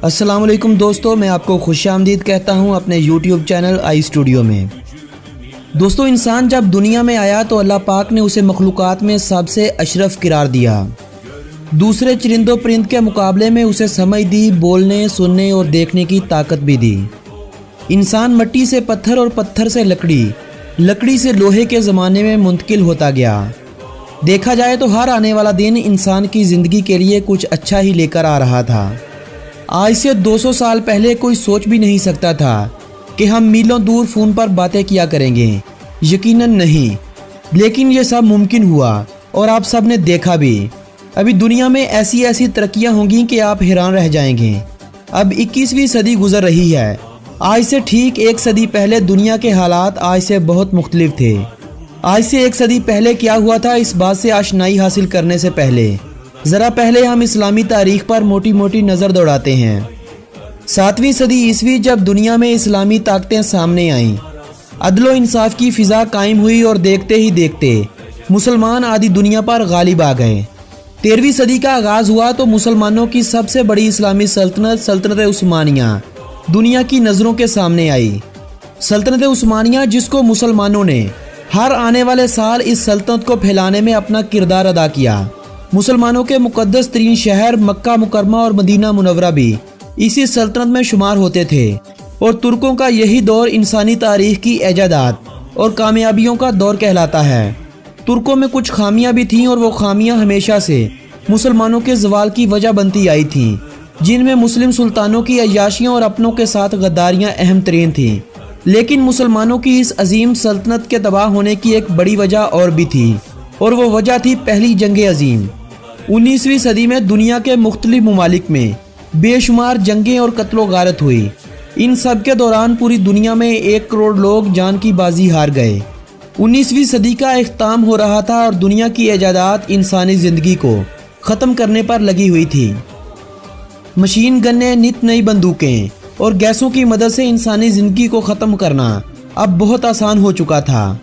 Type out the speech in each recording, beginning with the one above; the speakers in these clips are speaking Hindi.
अस्सलाम वालेकुम दोस्तों, मैं आपको खुशामदीद कहता हूं अपने यूट्यूब चैनल आई स्टूडियो में। दोस्तों, इंसान जब दुनिया में आया तो अल्लाह पाक ने उसे मखलूक़ात में सबसे अशरफ करार दिया। दूसरे चरिंदों परिंद के मुकाबले में उसे समझ दी, बोलने, सुनने और देखने की ताकत भी दी। इंसान मट्टी से पत्थर और पत्थर से लकड़ी, लकड़ी से लोहे के ज़माने में मुंतकिल होता गया। देखा जाए तो हर आने वाला दिन इंसान की ज़िंदगी के लिए कुछ अच्छा ही लेकर आ रहा था। आज से 200 साल पहले कोई सोच भी नहीं सकता था कि हम मीलों दूर फ़ोन पर बातें किया करेंगे। यकीनन नहीं, लेकिन ये सब मुमकिन हुआ और आप सब ने देखा भी। अभी दुनिया में ऐसी ऐसी तरक्कियां होंगी कि आप हैरान रह जाएंगे। अब 21वीं सदी गुजर रही है। आज से ठीक एक सदी पहले दुनिया के हालात आज से बहुत मुख्तलिफ थे। आज से एक सदी पहले क्या हुआ था, इस बात से आशनाई हासिल करने से पहले ज़रा पहले हम इस्लामी तारीख पर मोटी मोटी नज़र दौड़ाते हैं। 7वीं सदी ईस्वी, जब दुनिया में इस्लामी ताकतें सामने आईं, अदलो इंसाफ की फ़िज़ा कायम हुई और देखते ही देखते मुसलमान आधी दुनिया पर गालिब आ गए। 13वीं सदी का आगाज़ हुआ तो मुसलमानों की सबसे बड़ी इस्लामी सल्तनत सल्तनत उस्मानिया दुनिया की नज़रों के सामने आई। सल्तनत उस्मानिया, जिसको मुसलमानों ने हर आने वाले साल इस सल्तनत को फैलाने में अपना किरदार अदा किया। मुसलमानों के मुकद्दस तरीन शहर मक्का मुकरमा और मदीना मुनव्वरा भी इसी सल्तनत में शुमार होते थे और तुर्कों का यही दौर इंसानी तारीख की एजादात और कामयाबियों का दौर कहलाता है। तुर्कों में कुछ खामियां भी थीं और वो खामियां हमेशा से मुसलमानों के ज़वाल की वजह बनती आई थीं, जिनमें मुस्लिम सुल्तानों की अय्याशियाँ और अपनों के साथ गद्दारियाँ अहम तरीन थीं। लेकिन मुसलमानों की इस अजीम सल्तनत के तबाह होने की एक बड़ी वजह और भी थी, और वो वजह थी पहली जंग अजीम। 19वीं सदी में दुनिया के मुख्तलिफ ममालिक में बेशुमार जंगें और कत्लो गारत हुई। इन सब के दौरान पूरी दुनिया में 1 करोड़ लोग जान की बाजी हार गए। 19वीं सदी का इख्ताम हो रहा था और दुनिया की ईजादात इंसानी ज़िंदगी को ख़त्म करने पर लगी हुई थी। मशीन गन्ने, नित नई बंदूकें और गैसों की मदद से इंसानी ज़िंदगी को ख़त्म करना अब बहुत आसान हो चुका था।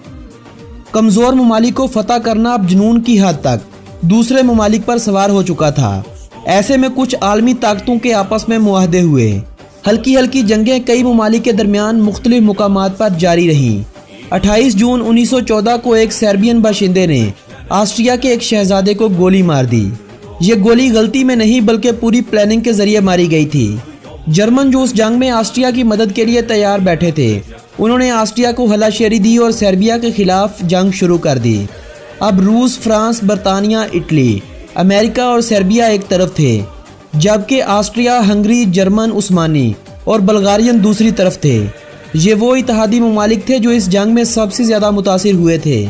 कमज़ोर ममालिक को फतह करना अब जुनून की हद तक दूसरे ममालिक पर सवार हो चुका था। ऐसे में कुछ आलमी ताकतों के आपस में मुआहदे हुए। हल्की हल्की जंगें कई ममालिक के दरमियान मुख्तलिफ मुकामात पर जारी रहीं। 28 जून 1914 को एक सर्बियन बाशिंदे ने ऑस्ट्रिया के एक शहजादे को गोली मार दी। ये गोली गलती में नहीं बल्कि पूरी प्लानिंग के जरिए मारी गई थी। जर्मन जो उस जंग में ऑस्ट्रिया की मदद के लिए तैयार बैठे थे, उन्होंने ऑस्ट्रिया को हलाशेरी दी और सर्बिया के खिलाफ जंग शुरू कर दी। अब रूस, फ्रांस, बरतानिया, इटली, अमेरिका और सर्बिया एक तरफ थे, जबकि ऑस्ट्रिया, हंगरी, जर्मन, उस्मानी और बल्गारियन दूसरी तरफ थे। ये वो इत्तेहादी ममालिक थे जो इस जंग में सबसे ज़्यादा मुतासिर हुए थे।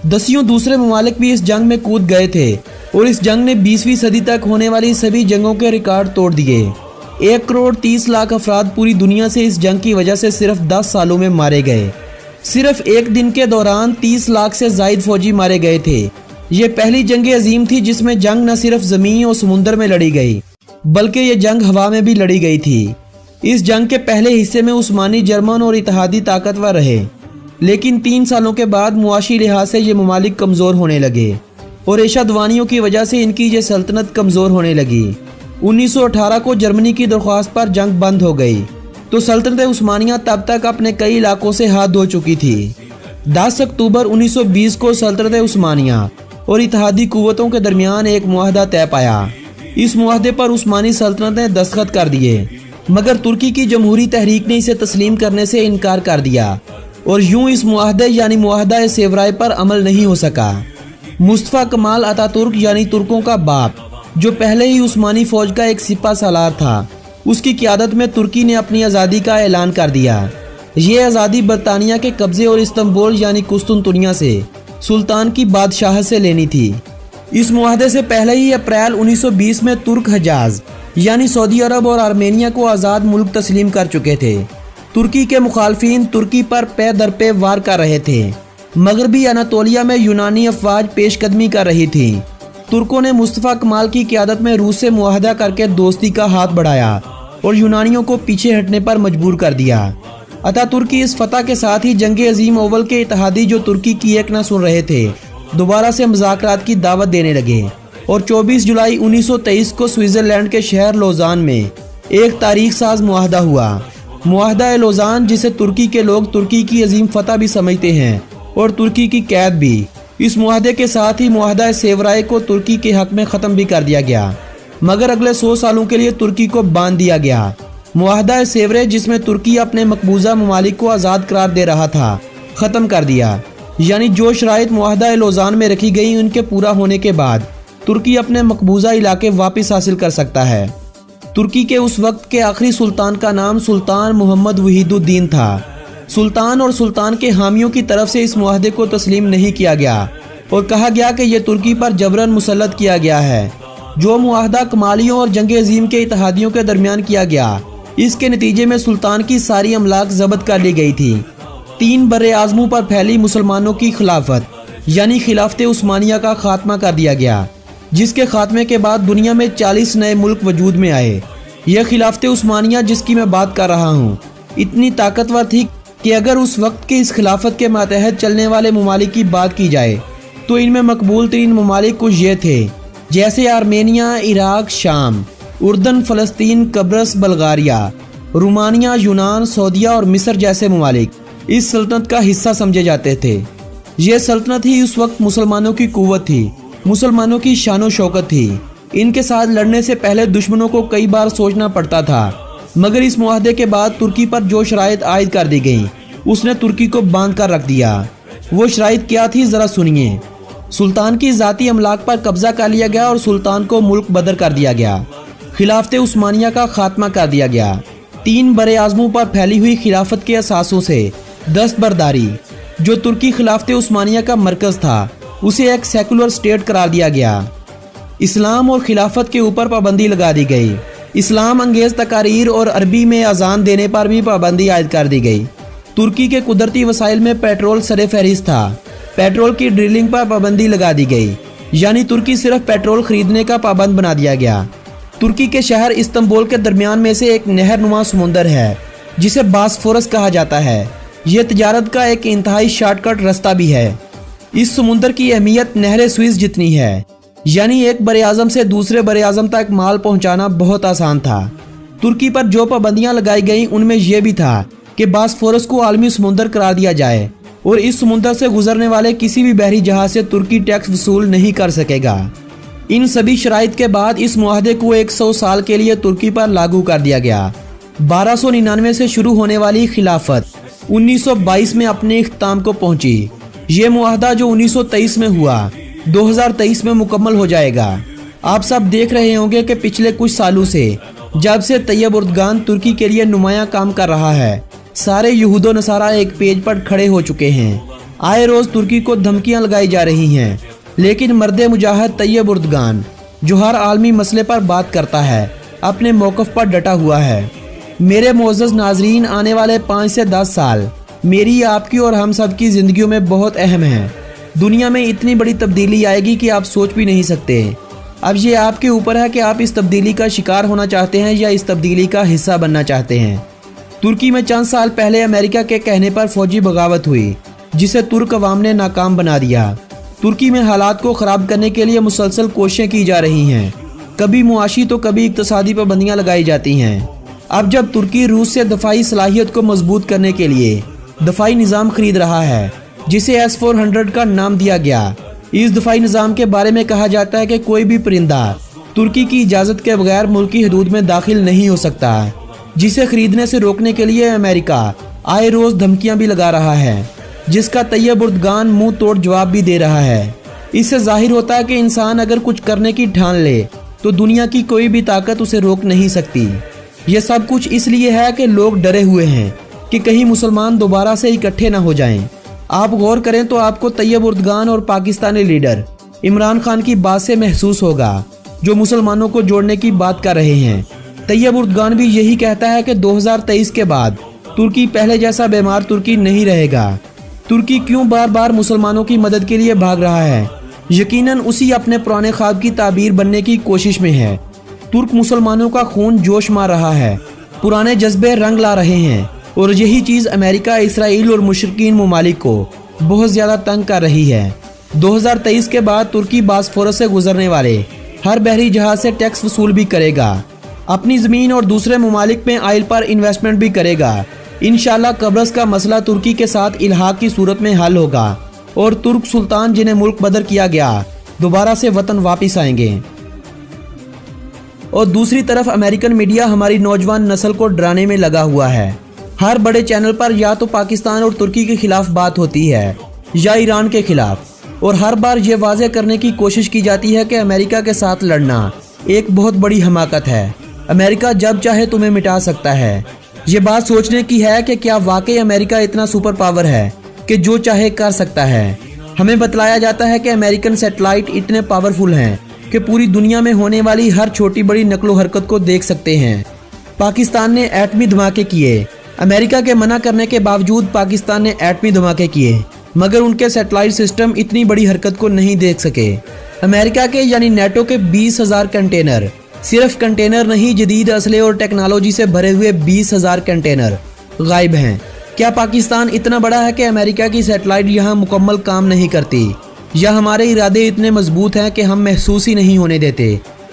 दसियों दूसरे ममालिक भी इस जंग में कूद गए थे और इस जंग ने 20वीं सदी तक होने वाली सभी जंगों के रिकॉर्ड तोड़ दिए। 1 करोड़ 30 लाख अफराद पूरी दुनिया से इस जंग की वजह से सिर्फ 10 सालों में मारे गए। सिर्फ एक दिन के दौरान 30 लाख से ज़ायद फौजी मारे गए थे। ये पहली जंग अजीम थी जिसमें जंग न सिर्फ ज़मीन और समुंदर में लड़ी गई, बल्कि ये जंग हवा में भी लड़ी गई थी। इस जंग के पहले हिस्से में उस्मानी, जर्मन और इत्तेहादी ताकतवर रहे, लेकिन 3 सालों के बाद मुआशी लिहाज से ये ममालिक कमज़ोर होने लगे और रेशादवानियों की वजह से इनकी ये सल्तनत कमज़ोर होने लगी। 1918 को जर्मनी की दरख्वास्त पर जंग बंद हो गई तो सल्तनत उस्मानिया तब तक अपने कई इलाकों से हाथ धो चुकी थी। 10 अक्टूबर 1920 को सल्तनत उस्मानिया और इत्तेहादी कुव्वतों के दरमियान एक मुआहदा तय पाया। इस मुआहदे पर उस्मानी सल्तनत ने दस्तखत कर दिए, मगर तुर्की की जमहूरी तहरीक ने इसे तस्लीम करने से इनकार कर दिया और यूं इस मुआहदे यानी मुआहदा सेवराय पर अमल नहीं हो सका। मुस्तफ़ा कमाल अतातुर्क यानी तुर्कों का बाप, जो पहले ही उस्मानी फौज का एक सिपा सालार था, उसकी क़ियादत में तुर्की ने अपनी आज़ादी का ऐलान कर दिया। ये आज़ादी बरतानिया के कब्ज़े और इस्तांबुल यानी कुस्तुनतुनिया से सुल्तान की बादशाहत से लेनी थी। इस मुआहदे से पहले ही अप्रैल 1920 में तुर्क हजाज यानी सऊदी अरब और आर्मेनिया को आज़ाद मुल्क तस्लीम कर चुके थे। तुर्की के मुखालफिन तुर्की पर पे दर पे वार कर रहे थे। मगरबी अनातोलिया में यूनानी अफवाज पेशकदमी कर रही थी। तुर्कों ने मुस्तफ़ा कमाल की क़ियादत में रूस से मुआहदा करके दोस्ती का हाथ बढ़ाया और यूनानियों को पीछे हटने पर मजबूर कर दिया। अतातुर्क की इस फतह के साथ ही जंग अजीम ओवल के इत्तेहादी जो तुर्की की एक न सुन रहे थे, दोबारा से मुज़ाकरात की दावत देने लगे। और 24 जुलाई 1923 को स्विट्जरलैंड के शहर लोजान में एक तारीख साज मुआहदा हुआ। मुआहदा लोजान, जिसे तुर्की के लोग तुर्की की अजीम फतह भी समझते हैं और तुर्की की कैद भी। इस मुआहदे के साथ ही मुआहदा सेवराय को तुर्की के हक में ख़त्म भी कर दिया गया, मगर अगले 100 सालों के लिए तुर्की को बांध दिया गया। मुआहदा सेवराय, जिसमें तुर्की अपने मकबूजा ममालिक को आज़ाद करार दे रहा था, ख़त्म कर दिया। यानी जो शराइत मुआहदा लोजान में रखी गई, उनके पूरा होने के बाद तुर्की अपने मकबूजा इलाके वापस हासिल कर सकता है। तुर्की के उस वक्त के आखिरी सुल्तान का नाम सुल्तान मोहम्मद वहीदुद्दीन था। सुल्तान और सुल्तान के हामियों की तरफ से इस मुआहदे को तस्लीम नहीं किया गया और कहा गया कि यह तुर्की पर जबरन मुसल्लत किया गया है। जो मुआहदा कमालियों और जंग अजीम के इत्तेहादियों के दरमियान किया गया, इसके नतीजे में सुल्तान की सारी अमलाक जब्त कर ली गई थी। 3 बर्रे आज़मों पर फैली मुसलमानों की खिलाफत यानी खिलाफत उस्मानिया का खात्मा कर दिया गया, जिसके खात्मे के बाद दुनिया में 40 नए मुल्क वजूद में आए। यह खिलाफत उस्मानिया जिसकी मैं बात कर रहा हूँ, इतनी ताकतवर थी कि अगर उस वक्त के इस खिलाफत के मातहत चलने वाले ममालिक की बात की जाए तो इनमें मकबूल तरीन ममालिक कुछ ये थे, जैसे आर्मेनिया, इराक, शाम, उर्दन, फ़लस्तीन, कब्रस, बल्गारिया, रोमानिया, यूनान, सऊदीया और मिस्र जैसे ममालिक इस सल्तनत का हिस्सा समझे जाते थे। यह सल्तनत ही उस वक्त मुसलमानों की कुव्वत थी, मुसलमानों की शानो शौकत थी। इनके साथ लड़ने से पहले दुश्मनों को कई बार सोचना पड़ता था, मगर इस मुआहदे के बाद तुर्की पर जो शराइत आयद कर दी गई, उसने तुर्की को बांध कर रख दिया। वो शराइत क्या थी, ज़रा सुनिए। सुल्तान की ज़ाती अमलाक पर कब्जा कर लिया गया और सुल्तान को मुल्क बदर कर दिया गया। खिलाफत उस्मानिया का खात्मा कर दिया गया। 3 बरे आज़मों पर फैली हुई खिलाफत के असासों से दस्तबरदारी, जो तुर्की खिलाफत उस्मानिया का मरकज़ था, उसे एक सेकुलर स्टेट करार दिया गया। इस्लाम और खिलाफत के ऊपर पाबंदी लगा दी गई। इस्लाम अंगेज़ तकारीर और अरबी में अजान देने पर भी पाबंदी आयद कर दी गई। तुर्की के कुदरती वसाइल में पेट्रोल सरे फहरिस्त था। पेट्रोल की ड्रिलिंग पर पाबंदी लगा दी गई, यानी तुर्की सिर्फ पेट्रोल खरीदने का पाबंद बना दिया गया। तुर्की के शहर इस्तांबुल के दरमियान में से एक नहरनुमा समुंदर है, जिसे बास्फोरस कहा जाता है। यह तजारत का एक इंतहाई शॉर्टकट रास्ता भी है। इस समुंदर की अहमियत नहर स्विस जितनी है, यानी एक बरे आज़म से दूसरे बरे आज़म तक माल पहुंचाना बहुत आसान था। तुर्की पर जो पाबंदियां लगाई गईं, उनमें यह भी था कि बास्फोरस को आलमी समुंदर करार दिया जाए और इस समुंदर से गुजरने वाले किसी भी बहरी जहाज से तुर्की टैक्स वसूल नहीं कर सकेगा। इन सभी शराइत के बाद इस मुआहदे को 100 साल के लिए तुर्की पर लागू कर दिया गया। 1299 से शुरू होने वाली खिलाफत 1922 में अपने इख्तिताम को पहुंची। ये मुआहदा जो 1923 में हुआ, 2023 में मुकम्मल हो जाएगा। आप सब देख रहे होंगे कि पिछले कुछ सालों से जब से तैयब उर्दगान तुर्की के लिए नुमाया काम कर रहा है, सारे यहूदो नसारा एक पेज पर खड़े हो चुके हैं। आए रोज तुर्की को धमकियां लगाई जा रही हैं, लेकिन मर्द मुजाहिद तैयब उर्दगान, जो हर आलमी मसले पर बात करता है, अपने मौक़िफ़ पर डटा हुआ है। मेरे मोअज़्ज़ज़ नाज़रीन, आने वाले 5 से 10 साल मेरी, आपकी और हम सब की ज़िंदगियों में बहुत अहम है। दुनिया में इतनी बड़ी तब्दीली आएगी कि आप सोच भी नहीं सकते। अब ये आपके ऊपर है कि आप इस तब्दीली का शिकार होना चाहते हैं या इस तब्दीली का हिस्सा बनना चाहते हैं। तुर्की में चंद साल पहले अमेरिका के कहने पर फौजी बगावत हुई, जिसे तुर्क अवाम ने नाकाम बना दिया। तुर्की में हालात को ख़राब करने के लिए मुसलसल कोशिशें की जा रही हैं। कभी मुआशी तो कभी इक़्तिसादी पाबंदियाँ लगाई जाती हैं। अब जब तुर्की रूस से दफाई सलाहियत को मजबूत करने के लिए दफाई निज़ाम खरीद रहा है, जिसे S-400 का नाम दिया गया। इस दफाई निज़ाम के बारे में कहा जाता है कि कोई भी परिंदा तुर्की की इजाज़त के बगैर मुल्की हदूद में दाखिल नहीं हो सकता, जिसे खरीदने से रोकने के लिए अमेरिका आए रोज़ धमकियां भी लगा रहा है, जिसका तैयब उर्दगान मुंह तोड़ जवाब भी दे रहा है। इससे जाहिर होता है कि इंसान अगर कुछ करने की ठान ले तो दुनिया की कोई भी ताकत उसे रोक नहीं सकती। यह सब कुछ इसलिए है कि लोग डरे हुए हैं कि कहीं मुसलमान दोबारा से इकट्ठे ना हो जाएं। आप गौर करें तो आपको तैयब उर्दगान और पाकिस्तानी लीडर इमरान खान की बात से महसूस होगा, जो मुसलमानों को जोड़ने की बात कर रहे हैं। तैयब उर्दगान भी यही कहता है कि 2023 के बाद तुर्की पहले जैसा बीमार तुर्की नहीं रहेगा। तुर्की क्यों बार बार मुसलमानों की मदद के लिए भाग रहा है? यकीनन उसी अपने पुराने ख्वाब की ताबीर बनने की कोशिश में है। तुर्क मुसलमानों का खून जोश मार रहा है, पुराने जज्बे रंग ला रहे हैं, और यही चीज़ अमेरिका, इसराइल और मुशरिकीन ममालिक को बहुत ज़्यादा तंग कर रही है। 2023 के बाद तुर्की बास्फोरस से गुजरने वाले हर बहरी जहाज से टैक्स वसूल भी करेगा। अपनी ज़मीन और दूसरे ममालिक में ऑयल पर इन्वेस्टमेंट भी करेगा। इंशाल्लाह कब्रस का मसला तुर्की के साथ इल्हाक की सूरत में हल होगा और तुर्क सुल्तान जिन्हें मुल्क बदर किया गया दोबारा से वतन वापस आएंगे। और दूसरी तरफ अमेरिकन मीडिया हमारी नौजवान नस्ल को डराने में लगा हुआ है। हर बड़े चैनल पर या तो पाकिस्तान और तुर्की के खिलाफ बात होती है या ईरान के खिलाफ, और हर बार ये वाज़ेह करने की कोशिश की जाती है कि अमेरिका के साथ लड़ना एक बहुत बड़ी हमाकत है। अमेरिका जब चाहे तुम्हें मिटा सकता है। ये बात सोचने की है कि क्या वाकई अमेरिका इतना सुपर पावर है कि जो चाहे कर सकता है। हमें बतलाया जाता है कि अमेरिकन सैटेलाइट इतने पावरफुल हैं कि पूरी दुनिया में होने वाली हर छोटी बड़ी नकलो हरकत को देख सकते हैं। पाकिस्तान ने एटमी धमाके किए। अमेरिका के मना करने के बावजूद पाकिस्तान ने एटमी धमाके किए, मगर उनके सैटेलाइट सिस्टम इतनी बड़ी हरकत को नहीं देख सके। अमेरिका के यानी नेटो के 20,000 कंटेनर, सिर्फ कंटेनर नहीं, जदीद असले और टेक्नोलॉजी से भरे हुए 20,000 कंटेनर गायब हैं। क्या पाकिस्तान इतना बड़ा है कि अमेरिका की सैटेलाइट यहाँ मुकम्मल काम नहीं करती, या हमारे इरादे इतने मजबूत हैं कि हम महसूस ही नहीं होने देते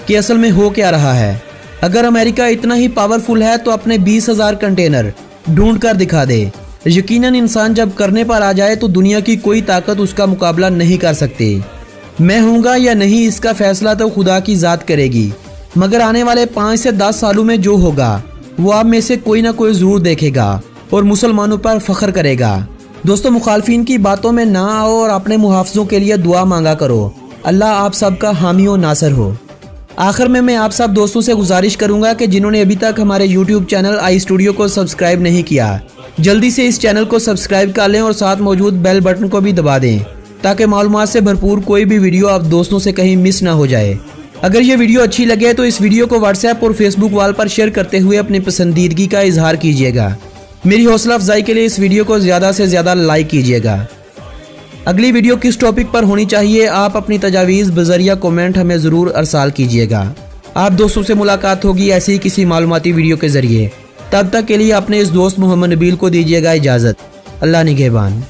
कि असल में हो क्या रहा है। अगर अमेरिका इतना ही पावरफुल है तो अपने 20,000 कंटेनर ढूंढ कर दिखा दे। यकीनन इंसान जब करने पर आ जाए तो दुनिया की कोई ताकत उसका मुकाबला नहीं कर सकती। मैं हूँगा या नहीं इसका फैसला तो खुदा की ज़ात करेगी, मगर आने वाले 5 से 10 सालों में जो होगा वो आप में से कोई ना कोई ज़रूर देखेगा और मुसलमानों पर फख्र करेगा। दोस्तों, मुखालफिन की बातों में ना आओ और अपने मुहाफ़िज़ों के लिए दुआ मांगा करो। अल्लाह आप सबका हामी और नासर हो। आखिर में मैं आप सब दोस्तों से गुजारिश करूंगा कि जिन्होंने अभी तक हमारे YouTube चैनल आई स्टूडियो को सब्सक्राइब नहीं किया, जल्दी से इस चैनल को सब्सक्राइब कर लें और साथ मौजूद बेल बटन को भी दबा दें ताकि मालूमात से भरपूर कोई भी वीडियो आप दोस्तों से कहीं मिस ना हो जाए। अगर ये वीडियो अच्छी लगे तो इस वीडियो को व्हाट्सएप और फेसबुक वाल पर शेयर करते हुए अपनी पसंदीदगी का इजहार कीजिएगा। मेरी हौसला अफजाई के लिए इस वीडियो को ज़्यादा से ज़्यादा लाइक कीजिएगा। अगली वीडियो किस टॉपिक पर होनी चाहिए, आप अपनी तजावीज़ बज़रिया कमेंट हमें ज़रूर अरसाल कीजिएगा। आप दोस्तों से मुलाकात होगी ऐसी ही किसी मालूमाती वीडियो के ज़रिए। तब तक के लिए अपने इस दोस्त मोहम्मद नबील को दीजिएगा इजाज़त। अल्लाह निगहबान।